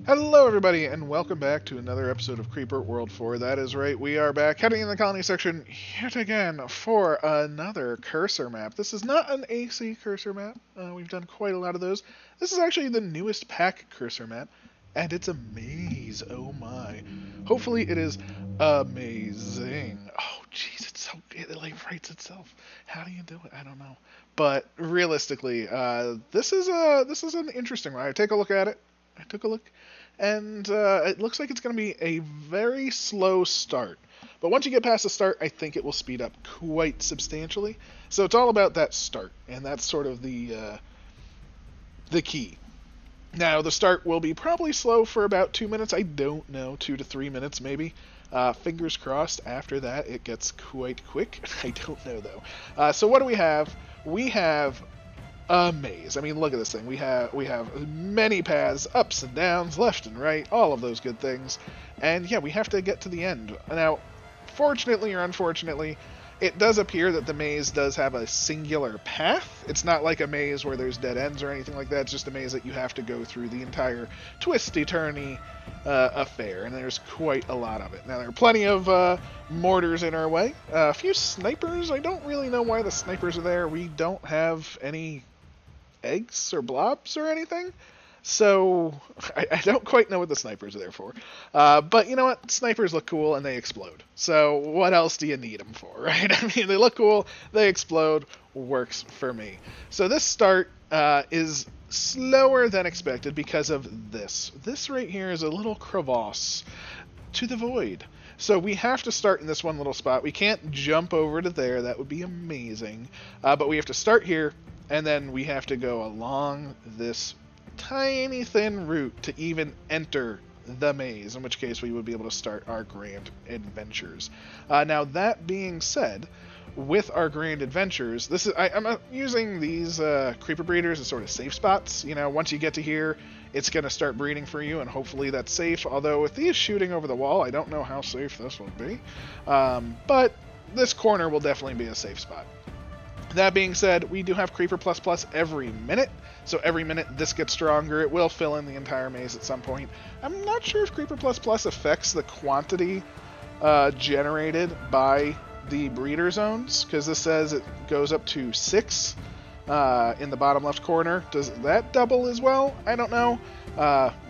Hello, everybody, and welcome back to another episode of Creeper World 4. That is right, we are back heading in the colony section yet again for another cursor map. This is not an AC cursor map. We've done quite a lot of those. This is actually the newest PACursor map, and it's a maze. Oh my! Hopefully, it is amazing. Oh, jeez, it like writes itself. How do you do it? I don't know. But realistically, this is an interesting one. I take a look at it. I took a look, and it looks like it's going to be a very slow start. But once you get past the start, I think it will speed up quite substantially. So it's all about that start, and that's sort of the key. Now, the start will be probably slow for about 2 minutes. I don't know, 2 to 3 minutes maybe. Fingers crossed, after that it gets quite quick. I don't know, though. So what do we have? We have a maze. I mean, look at this thing. We have many paths, ups and downs, left and right, all of those good things. And yeah, we have to get to the end. Now, fortunately or unfortunately, it does appear that the maze does have a singular path. It's not like a maze where there's dead ends or anything like that. It's just a maze that you have to go through the entire twisty-turny affair, and there's quite a lot of it. Now, there are plenty of mortars in our way. A few snipers. I don't really know why the snipers are there. We don't have any eggs or blobs or anything, so I don't quite know what the snipers are there for. But you know what? Snipers look cool and they explode. So what else do you need them for, right? I mean, they look cool, they explode, works for me. So this start is slower than expected because of this. This right here is a little crevasse to the void. So we have to start in this one little spot. We can't jump over to there. That would be amazing. But we have to start here, and then we have to go along this tiny thin route to even enter the maze, in which case we would be able to start our grand adventures. Now, that being said, with our grand adventures, I'm using these creeper breeders as sort of safe spots. You know, once you get to here, it's going to start breeding for you, and hopefully that's safe. Although with these shooting over the wall, I don't know how safe this will be. But this corner will definitely be a safe spot. That being said, we do have Creeper++ every minute, so every minute this gets stronger. It will fill in the entire maze at some point. I'm not sure if Creeper++ affects the quantity generated by the breeder zones, because this says it goes up to 6 in the bottom left corner. Does that double as well? I don't know.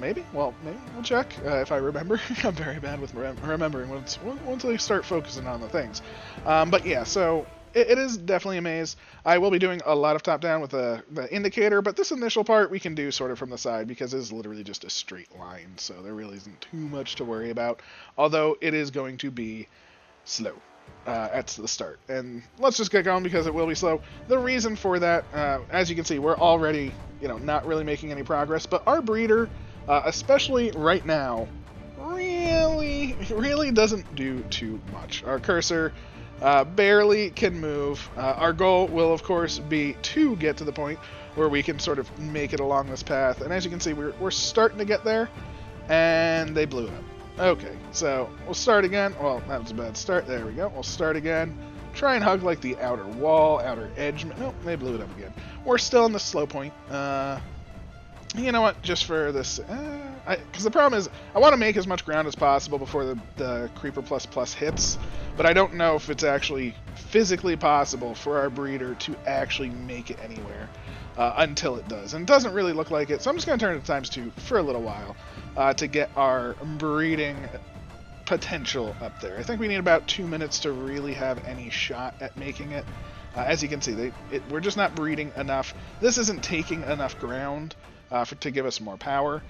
Maybe. Well, maybe we'll check if I remember. I'm very bad with remembering once I start focusing on the things. But yeah, so it is definitely a maze. I will be doing a lot of top-down with the indicator, but this initial part we can do sort of from the side because it is literally just a straight line, so there really isn't too much to worry about, although it is going to be slow at the start. And let's just get going because it will be slow. The reason for that, as you can see, we're already not really making any progress, but our breeder, especially right now, really doesn't do too much. Our cursor barely can move. Our goal will, of course, be to get to the point where we can sort of make it along this path. And as you can see, we're starting to get there, and they blew it up. Okay, so we'll start again. Well, that was a bad start. There we go. We'll start again. Try and hug like the outer wall, outer edge. No, they blew it up again. We're still in the slow point. You know what? Just for this, because the problem is I want to make as much ground as possible before the Creeper++ hits, but I don't know if it's actually physically possible for our breeder to actually make it anywhere until it does. And it doesn't really look like it, so I'm just going to turn it to ×2 for a little while to get our breeding potential up there. I think we need about 2 minutes to really have any shot at making it. As you can see, we're just not breeding enough. This isn't taking enough ground to give us more power.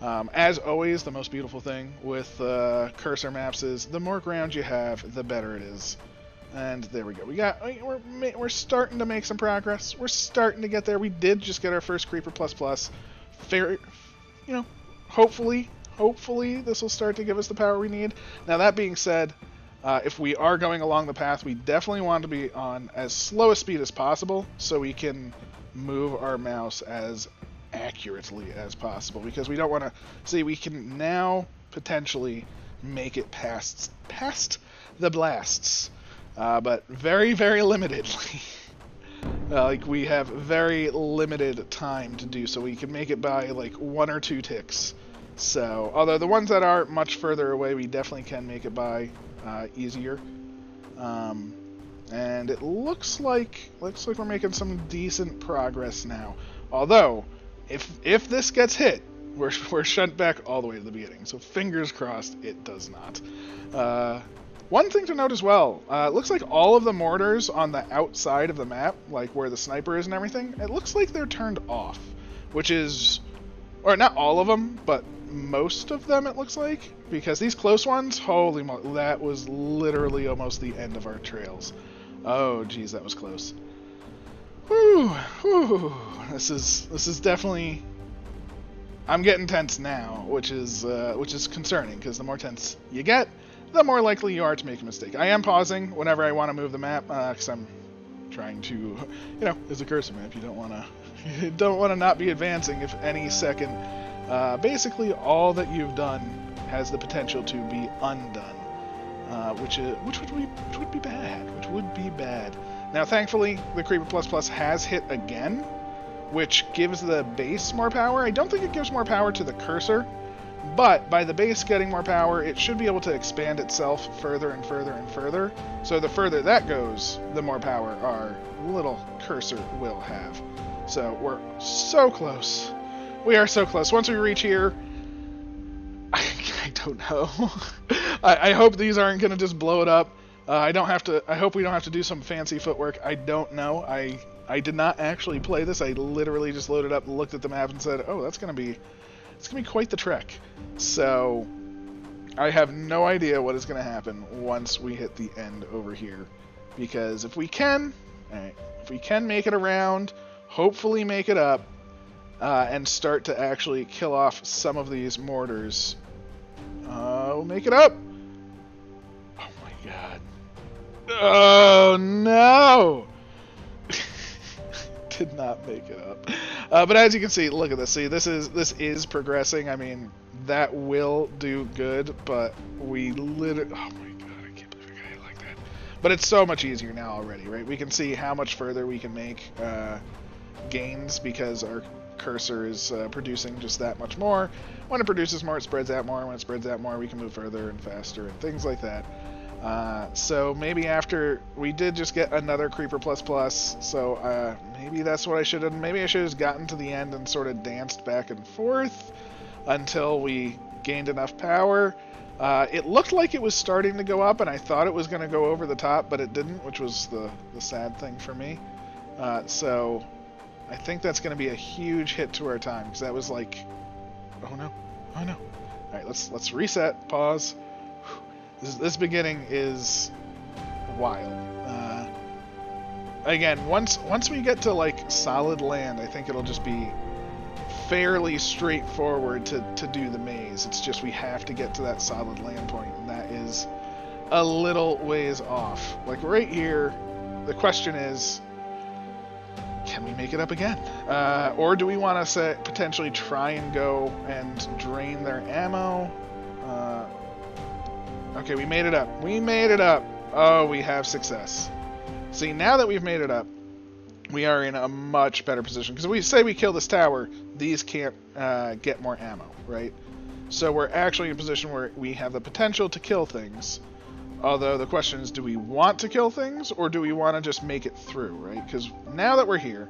As always, the most beautiful thing with cursor maps is the more ground you have, the better it is. And there we go. We're starting to make some progress. We're starting to get there. We did just get our first Creeper++. Fair, hopefully this will start to give us the power we need. Now, that being said, if we are going along the path, we definitely want to be on as slow a speed as possible so we can move our mouse as accurately as possible, because we don't want to see, we can now potentially make it past the blasts, but very, very limitedly. Like, we have very limited time to do so. We can make it by like 1 or 2 ticks So, although the ones that are much further away, we definitely can make it by easier. And it looks like we're making some decent progress now. Although, if this gets hit, we're shut back all the way to the beginning. So fingers crossed it does not. One thing to note as well, it looks like all of the mortars on the outside of the map, like where the sniper is and everything, it looks like they're turned off, which is, or not all of them, but most of them it looks like, because these close ones, holy moly, that was literally almost the end of our trails. Oh geez, that was close. Whew, whew. This is definitely, I'm getting tense now, which is concerning, because the more tense you get, the more likely you are to make a mistake. I am pausing whenever I want to move the map, because I'm trying to, you know, it's a cursor map. You don't want to not be advancing if any second. Basically, all that you've done has the potential to be undone, which would be bad. Now, thankfully, the Creeper Plus Plus has hit again, which gives the base more power. I don't think it gives more power to the cursor, but by the base getting more power, it should be able to expand itself further and further and further. So the further that goes, the more power our little cursor will have. So we're so close. We are so close. Once we reach here, I don't know. I hope these aren't going to just blow it up. I hope we don't have to do some fancy footwork. I don't know. I did not actually play this. I literally just loaded up, looked at the map, and said, "Oh, it's going to be quite the trek." So I have no idea what is going to happen once we hit the end over here, because if we can make it around, hopefully make it up, and start to actually kill off some of these mortars. We'll make it up. Oh my god. Oh no! Did not make it up. But as you can see, look at this. See, this is progressing. I mean, that will do good, but we literally, oh my god, I can't believe I got hit like that. But it's so much easier now already, right? We can see how much further we can make gains because our cursor is producing just that much more. When it produces more, it spreads out more. When it spreads out more, we can move further and faster and things like that. So maybe after we did just get another Creeper Plus Plus, so maybe that's what I should have. Maybe I should have gotten to the end and sort of danced back and forth until we gained enough power. It looked like it was starting to go up, and I thought it was going to go over the top, but it didn't, which was the sad thing for me. So I think that's going to be a huge hit to our time, because that was like, oh no. All right, let's reset, pause. This beginning is wild. Again, once we get to like solid land, I think it'll just be fairly straightforward to do the maze. It's just we have to get to that solid land point, and that is a little ways off. Like right here, the question is, can we make it up again? Or do we want to potentially try and go and drain their ammo? Okay, we made it up. We made it up. Oh, we have success. See, now that we've made it up, we are in a much better position. Because if we say we kill this tower, these can't get more ammo, right? So we're actually in a position where we have the potential to kill things. Although the question is, do we want to kill things, or do we want to just make it through, right? Because now that we're here,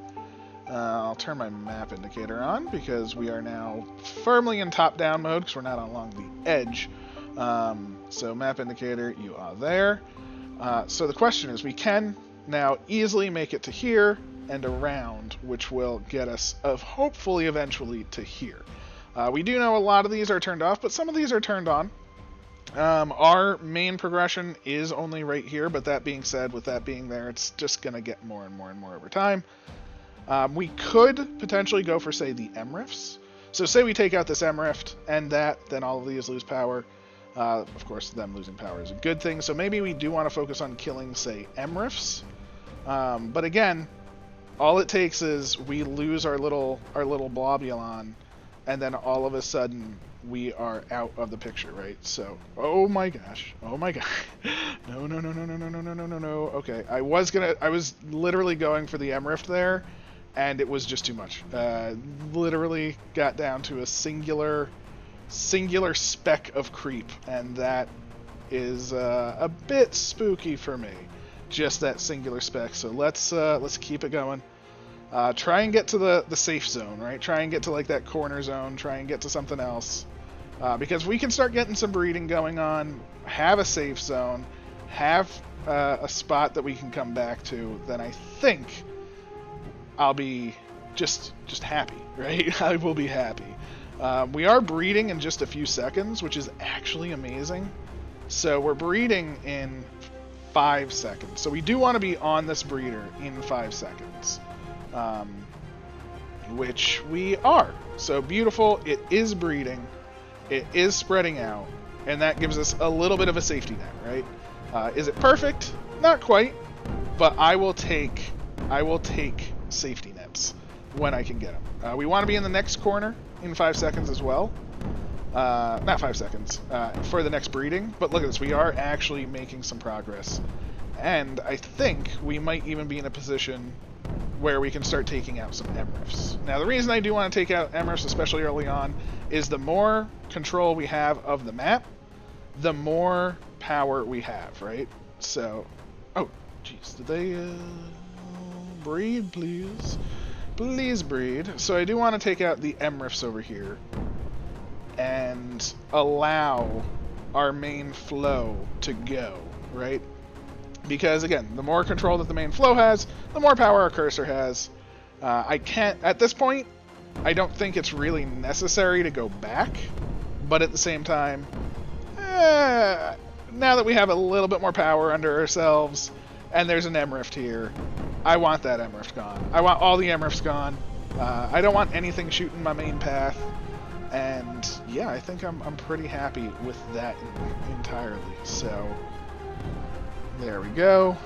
I'll turn my map indicator on, because we are now firmly in top-down mode, because we're not along the edge. So map indicator, you are there. So the question is, we can now easily make it to here and around, which will get us hopefully eventually to here. We do know a lot of these are turned off, but some of these are turned on. Our main progression is only right here, but that being said, with that being there, it's just going to get more and more and more over time. We could potentially go for, say, the M rifts. So say we take out this M rift and that, then all of these lose power. Of course, them losing power is a good thing, so maybe we do want to focus on killing, say, M rifts. But again, all it takes is we lose our little blobulon, and then all of a sudden we are out of the picture, right? So, oh my gosh, no. Okay, I was literally going for the M rift there, and it was just too much. Literally got down to a singular singular speck of creep, and that is a bit spooky for me. Just that singular speck. So let's keep it going. Try and get to the safe zone, right? Try and get to like that corner zone. Try and get to something else, because we can start getting some breeding going on. Have a safe zone. Have a spot that we can come back to. Then I think I'll be just happy, right? I will be happy. We are breeding in just a few seconds, which is actually amazing. So we're breeding in 5 seconds. So we do want to be on this breeder in 5 seconds. Which we are. So beautiful. It is breeding. It is spreading out. And that gives us a little bit of a safety net, right? Is it perfect? Not quite. But I will take safety nets when I can get them. We want to be in the next corner in 5 seconds as well. Not 5 seconds, for the next breeding. But look at this, we are actually making some progress. And I think we might even be in a position where we can start taking out some MRIFs. Now, the reason I do want to take out MRIFs, especially early on, is the more control we have of the map, the more power we have, right? So, oh, jeez, did they, breed, please? Please breed. So I do want to take out the MRIFs over here and allow our main flow to go, right? Because again, the more control that the main flow has, the more power our cursor has. I can't, at this point, I don't think it's really necessary to go back, but at the same time, now that we have a little bit more power under ourselves, and there's an MRIFT here, I want that MRIFT gone. I want all the MRIFTs gone. I don't want anything shooting my main path. And yeah, I think I'm pretty happy with that entirely. So there we go.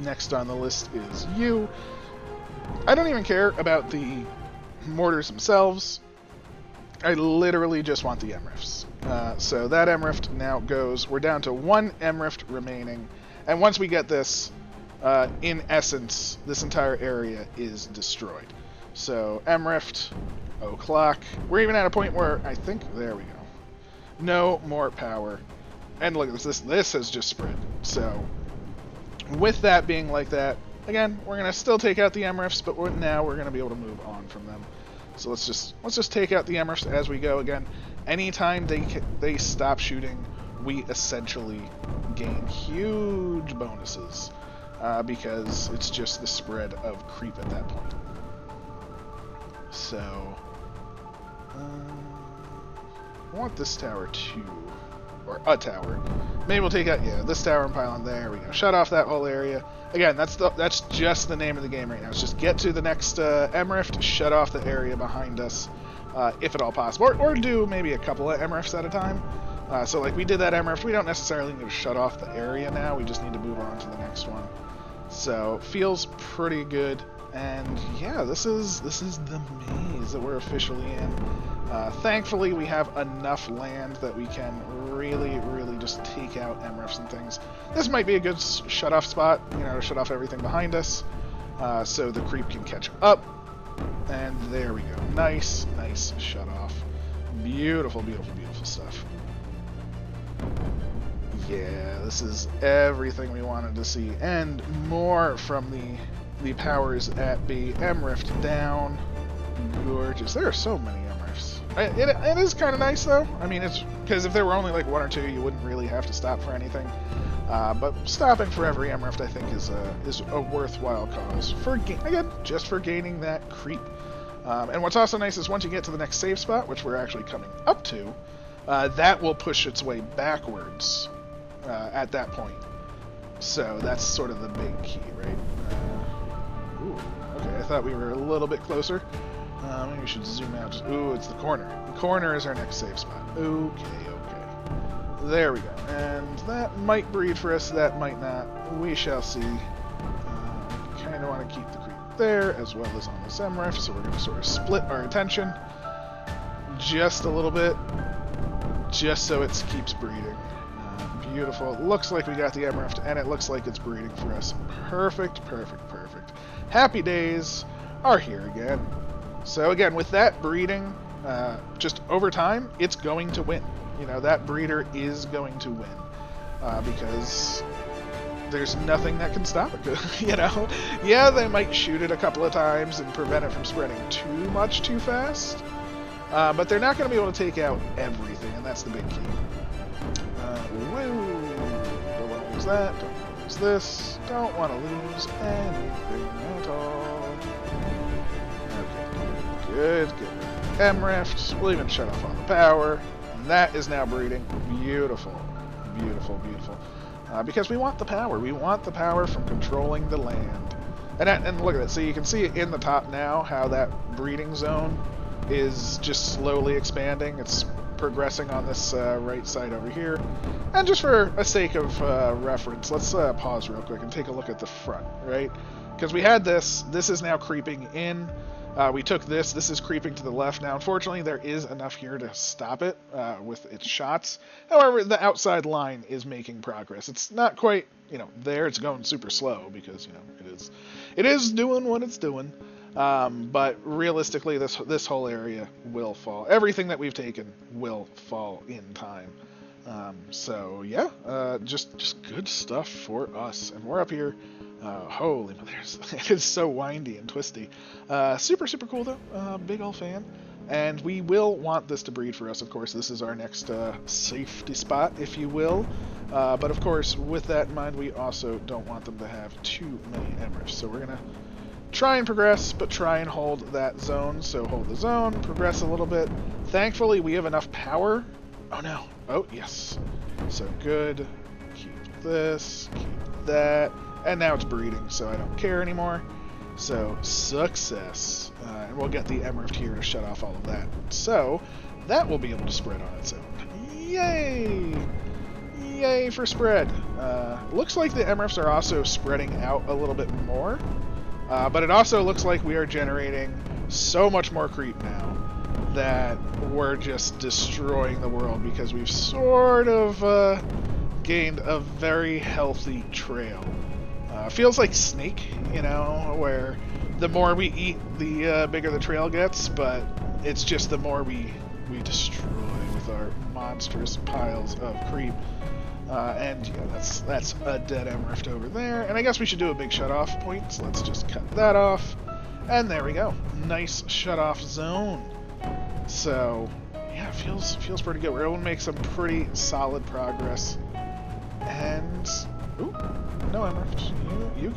Next on the list is you. I don't even care about the mortars themselves. I literally just want the MRIFs. So that MRIFT now goes. We're down to 1 MRIFT remaining. And once we get this, in essence, this entire area is destroyed. So MRIFT, o'clock. We're even at a point where I think, there we go. No more power. And look at this. This has just spread. So with that being like that, again, we're gonna still take out the MRIFs, but now we're gonna be able to move on from them. So let's just take out the MRIFs as we go. Again, anytime they stop shooting, we essentially gain huge bonuses, because it's just the spread of creep at that point. So I want this tower too, or a tower. Maybe we'll take out, yeah, this tower and pylon. There we go. Shut off that whole area. Again, that's just the name of the game right now. It's just get to the next MRIFT, shut off the area behind us, if at all possible, or do maybe a couple of MRIFs at a time. So like we did that MRIFT, we don't necessarily need to shut off the area now. We just need to move on to the next one. So feels pretty good. And yeah, this is the maze that we're officially in. Thankfully, we have enough land that we can really just take out MRIFs and things. This might be a good shut-off spot, you know, to shut off everything behind us, so the creep can catch up. And there we go. Nice shut-off. Beautiful stuff. Yeah, this is everything we wanted to see, and more from the powers at B. MRIFT down. Gorgeous. There are so many MRIFs. It is kind of nice, though. I mean, it's because if there were only like 1 or 2, you wouldn't really have to stop for anything. But stopping for every MRIFT, I think, is a worthwhile cause. Again, just for gaining that creep. And what's also nice is once you get to the next save spot, which we're actually coming up to, that will push its way backwards at that point. So that's sort of the big key, right? Ooh, okay, I thought we were a little bit closer. Maybe we should zoom out. Ooh, it's the corner. The corner is our next save spot. Okay. There we go. And that might breed for us, that might not. We shall see. Kind of want to keep the creep there, as well as on this MRIF, so we're going to sort of split our attention just a little bit, just so it keeps breeding. Beautiful. It looks like we got the MRIF, and it looks like it's breeding for us. Perfect. Happy days are here again. So again, with that breeding, just over time, it's going to win. You know, that breeder is going to win because there's nothing that can stop it. You know, yeah, they might shoot it a couple of times and prevent it from spreading too much too fast, but they're not going to be able to take out everything, and that's the big key. Whoa! Don't want to lose that. Don't want to lose this. Don't want to lose anything at all. Okay, good. M-Rift. We'll even shut off all the power. And that is now breeding. Beautiful. Beautiful, beautiful. Because we want the power. We want the power from controlling the land. And look at that. So you can see in the top now how that breeding zone is just slowly expanding. It's progressing on this right side over here. And just for a sake of reference, let's pause real quick and take a look at the front, right? Because we had this. This is now creeping in. We took this. This is creeping to the left now. Unfortunately, there is enough here to stop it with its shots. However, the outside line is making progress. It's not quite, you know, there. It's going super slow because, you know, it is doing what it's doing. But realistically, this whole area will fall. Everything that we've taken will fall in time. So yeah, just good stuff for us. And we're up here. Holy mothers, it is so windy and twisty. Super cool though. Big ol' fan. And we will want this to breed for us, of course. This is our next safety spot, if you will. But of course, with that in mind, we also don't want them to have too many M-Rifts. So we're gonna try and progress, but try and hold that zone. So hold the zone, progress a little bit. Thankfully, we have enough power. Oh no. Oh, yes. So good. Keep this, keep that. And now it's breeding, so I don't care anymore. So, success. And we'll get the M-Rift here to shut off all of that. So, that will be able to spread on its own. Yay! Yay for spread. Looks like the M-Rifts are also spreading out a little bit more. But it also looks like we are generating so much more creep now that we're just destroying the world because we've sort of gained a very healthy trail. Feels like Snake, you know, where the more we eat, the bigger the trail gets, but it's just the more we destroy with our monstrous piles of creep. And yeah, that's a dead M-Rift over there. And I guess we should do a big shut-off point, so let's just cut that off. And there we go. Nice shut-off zone. So, yeah, feels pretty good. We're able to make some pretty solid progress. And, ooh, no M-Rift. You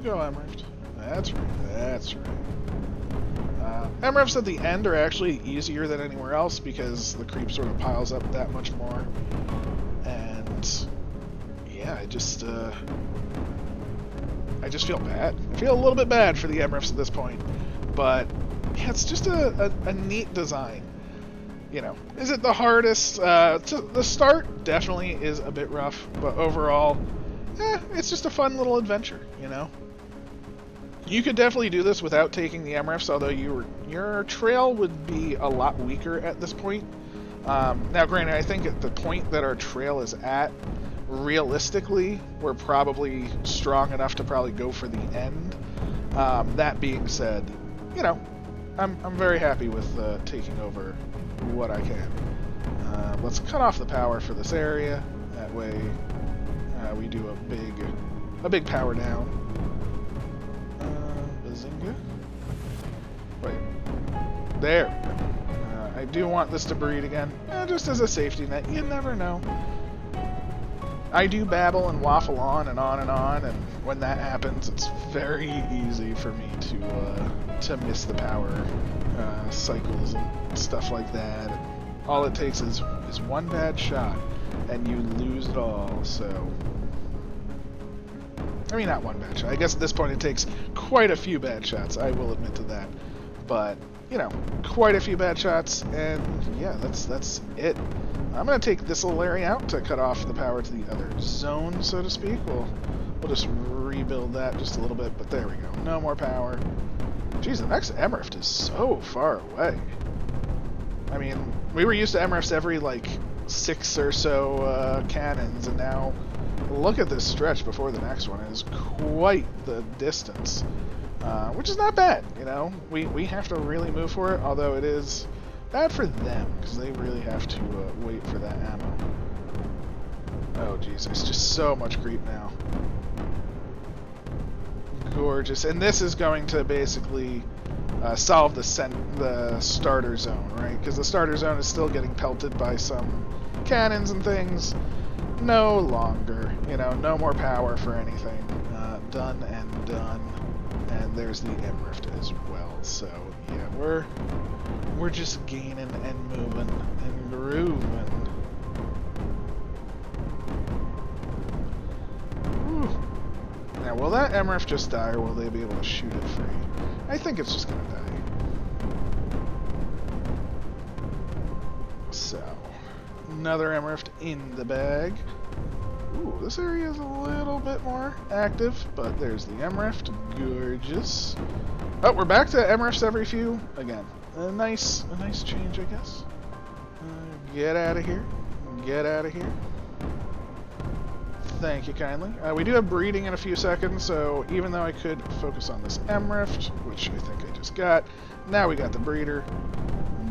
go M-Rift. That's right. M-Rifts at the end are actually easier than anywhere else because the creep sort of piles up that much more. And yeah, I just feel bad. I feel a little bit bad for the M-Rifts at this point. But yeah, it's just a neat design. You know, is it the hardest? The start definitely is a bit rough, but overall, it's just a fun little adventure, you know? You could definitely do this without taking the M-Rifts, although your trail would be a lot weaker at this point. Now, granted, I think at the point that our trail is at, realistically, we're probably strong enough to probably go for the end. That being said, you know, I'm very happy with taking over what I can. Let's cut off the power for this area. That way, we do a big power down. Bazinga. Wait. There. I do want this to breed again, just as a safety net. You never know. I do babble and waffle on and on and on, and when that happens, it's very easy for me to miss the power cycles and stuff like that. And all it takes is one bad shot, and you lose it all. So, I mean, not one bad shot. I guess at this point it takes quite a few bad shots. I will admit to that, but you know, quite a few bad shots, and yeah, that's it. I'm gonna take this little area out to cut off the power to the other zone, so to speak. We'll just rebuild that just a little bit, but there we go. No more power. Jeez, the next M-Rift is so far away. I mean, we were used to M-Rifts every, like, 6 or so cannons, and now look at this stretch before the next one. It is quite the distance, which is not bad, you know? We have to really move for it, although it is Bad for them, because they really have to wait for that ammo. Oh, jeez, there's just so much creep now. Gorgeous. And this is going to basically solve the starter zone, right? Because the starter zone is still getting pelted by some cannons and things. No longer. You know, no more power for anything. Done and done. And there's the M-Rift as well. So, yeah, we're just gaining and moving and grooving. Whew. Now, will that M-Rift just die, or will they be able to shoot it free? I think it's just gonna die. So, another M-Rift in the bag. Ooh, this area is a little bit more active, but there's the M-Rift. Gorgeous. Oh, we're back to M-Rifts every few. Again, a nice change, I guess. Get out of here. Get out of here. Thank you kindly. We do have breeding in a few seconds, so even though I could focus on this M-Rift, which I think I just got, now we got the breeder.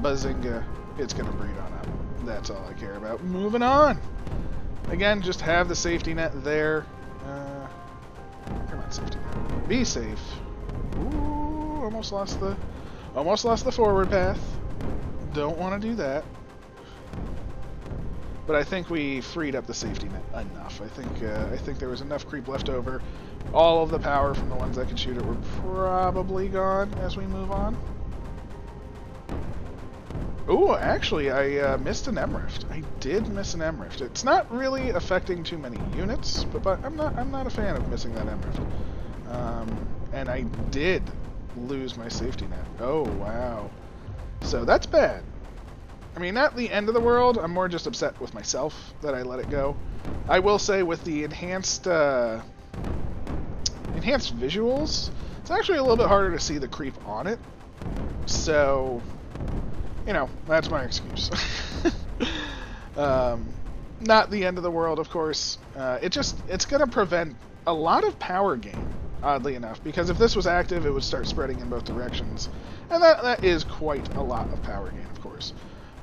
Bazinga. It's going to breed on up. That's all I care about. Moving on. Again, just have the safety net there. Come on, safety net. Be safe. Ooh, almost lost the forward path. Don't want to do that. But I think we freed up the safety net enough. I think there was enough creep left over. All of the power from the ones that could shoot it were probably gone as we move on. Ooh, actually, I missed an M-Rift. I did miss an M-Rift. It's not really affecting too many units, but I'm not a fan of missing that M-Rift. And I did lose my safety net. Oh, wow. So that's bad. I mean, not the end of the world. I'm more just upset with myself that I let it go. I will say with the enhanced visuals, it's actually a little bit harder to see the creep on it. So, you know, that's my excuse. Not the end of the world, of course. It's going to prevent a lot of power gain, oddly enough, because if this was active, it would start spreading in both directions. And that is quite a lot of power gain, of course.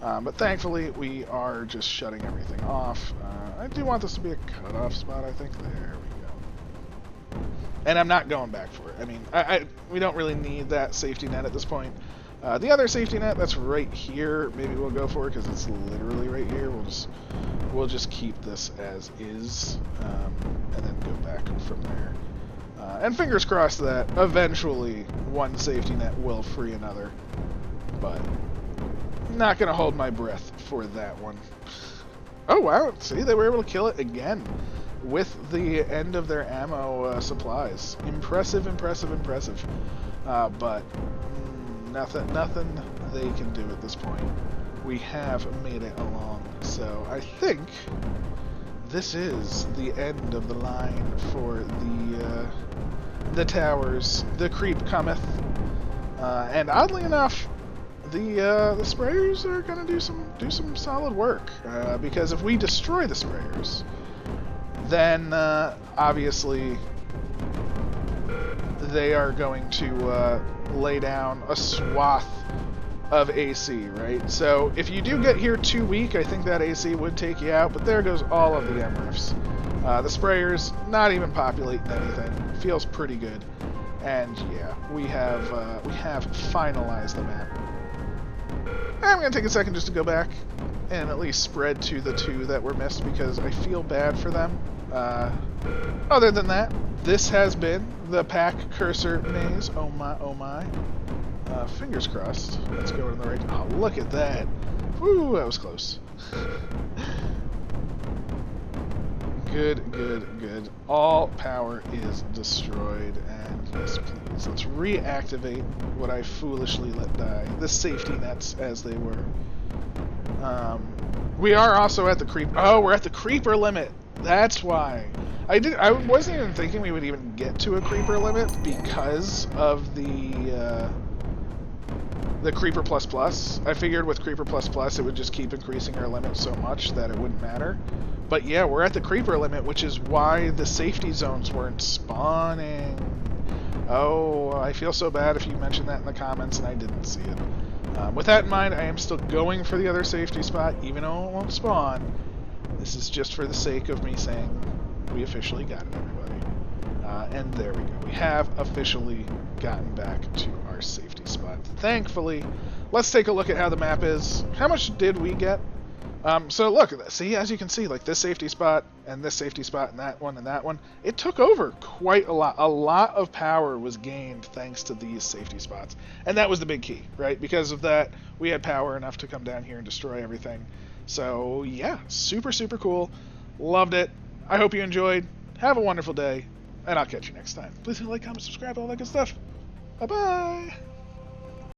But thankfully, we are just shutting everything off. I do want this to be a cutoff spot, I think. There we go. And I'm not going back for it. I mean, we don't really need that safety net at this point. The other safety net that's right here, maybe we'll go for it because it's literally right here. We'll just keep this as is, and then go back from there. And fingers crossed that eventually one safety net will free another. But not going to hold my breath for that one. Oh, wow. See, they were able to kill it again with the end of their ammo supplies. Impressive, impressive, impressive. But nothing they can do at this point. We have made it along. So I think this is the end of the line for the towers. The creep cometh. And oddly enough, the sprayers are going to do some solid work, because if we destroy the sprayers, then obviously they are going to lay down a swath of AC, right? So if you do get here too weak, I think that AC would take you out, but there goes all of the M-Rifts. The sprayers not even populating anything. Feels pretty good. And yeah, we have finalized the map. I'm going to take a second just to go back and at least spread to the two that were missed because I feel bad for them. Other than that, this has been the PACursor maze. Oh my, oh my. Fingers crossed. Let's go in the right. Oh, look at that. Woo, that was close. Good, good, good. All power is destroyed, and yes, please, let's reactivate what I foolishly let die. The safety nets, as they were. We are also at the creep. Oh, we're at the creeper limit. That's why. I wasn't even thinking we would even get to a creeper limit because of the Creeper plus plus. I figured with Creeper plus plus it would just keep increasing our limit so much that it wouldn't matter. But yeah, we're at the creeper limit, which is why the safety zones weren't spawning. Oh, I feel so bad if you mentioned that in the comments and I didn't see it. With that in mind, I am still going for the other safety spot, even though it won't spawn. This is just for the sake of me saying we officially got it, everybody. And there we go. We have officially gotten back to our safety spot. Thankfully, let's take a look at how the map is. How much did we get? So look, see, as you can see, like this safety spot and this safety spot and that one, it took over quite a lot. A lot of power was gained thanks to these safety spots. And that was the big key, right? Because of that, we had power enough to come down here and destroy everything. So yeah, super, super cool. Loved it. I hope you enjoyed. Have a wonderful day, and I'll catch you next time. Please hit like, comment, subscribe, all that good stuff. Bye-bye!